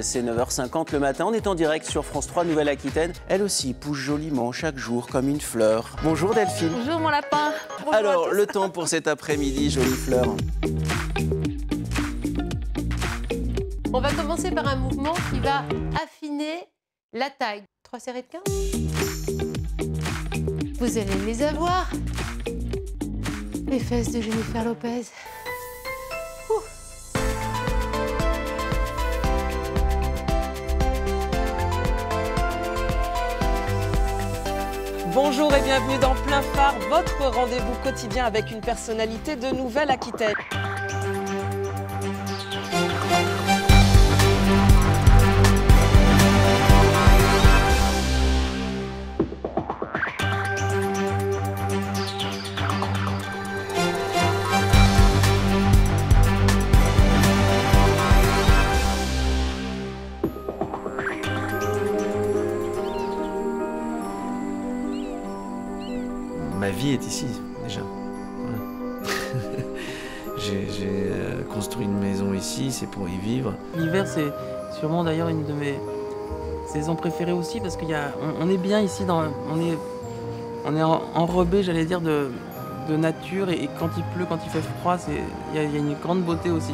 C'est 9h50 le matin, on est en direct sur France 3 Nouvelle-Aquitaine. Elle aussi pousse joliment chaque jour comme une fleur. Bonjour Delphine. Bonjour mon lapin. Bonjour. Alors, le temps pour cet après-midi, jolie fleur. On va commencer par un mouvement qui va affiner la taille. 3 séries de 15. Vous allez les avoir. Les fesses de Jennifer Lopez. Ouh. Bonjour et bienvenue dans Plein Phare, votre rendez-vous quotidien avec une personnalité de Nouvelle-Aquitaine. Ma vie est ici, déjà. Voilà. J'ai construit une maison ici, c'est pour y vivre. L'hiver, c'est sûrement d'ailleurs une de mes saisons préférées aussi, parce qu'on est bien ici, on est enrobé, j'allais dire, de nature, et quand il pleut, quand il fait froid, il y a une grande beauté aussi.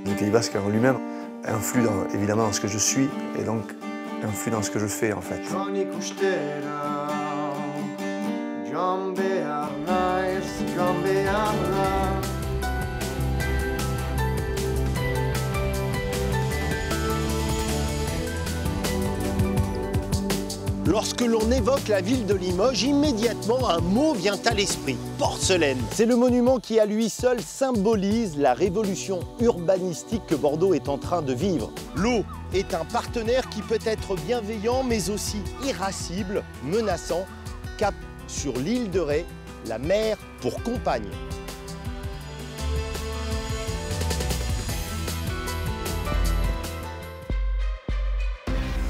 Le Pays basque en lui-même influe évidemment dans ce que je suis et donc influe dans ce que je fais en fait. Lorsque l'on évoque la ville de Limoges, immédiatement un mot vient à l'esprit, porcelaine. C'est le monument qui à lui seul symbolise la révolution urbanistique que Bordeaux est en train de vivre. L'eau est un partenaire qui peut être bienveillant mais aussi irascible, menaçant. Cap sur l'île de Ré, la mer pour compagne.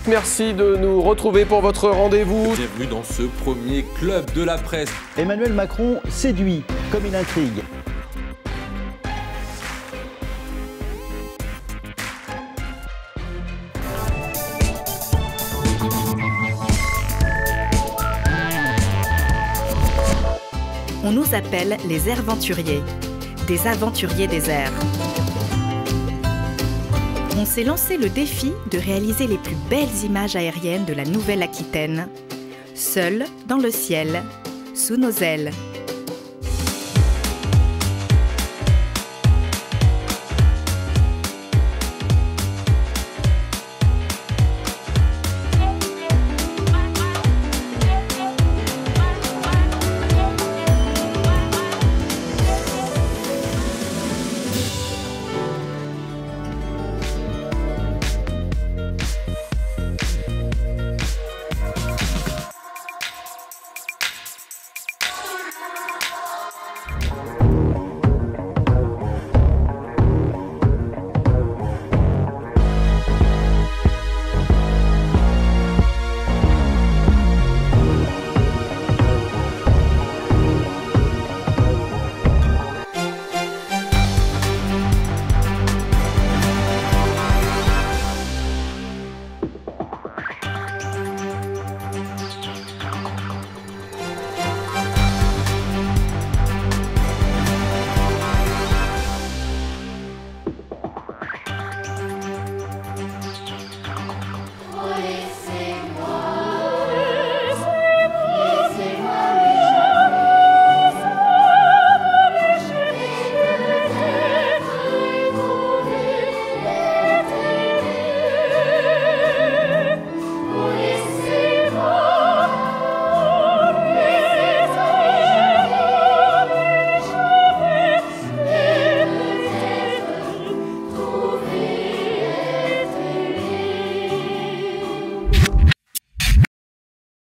Merci de nous retrouver pour votre rendez-vous. Bienvenue dans ce premier club de la presse. Emmanuel Macron séduit comme une intrigue. On nous appelle les airventuriers, des aventuriers des airs. On s'est lancé le défi de réaliser les plus belles images aériennes de la Nouvelle-Aquitaine, seuls dans le ciel, sous nos ailes.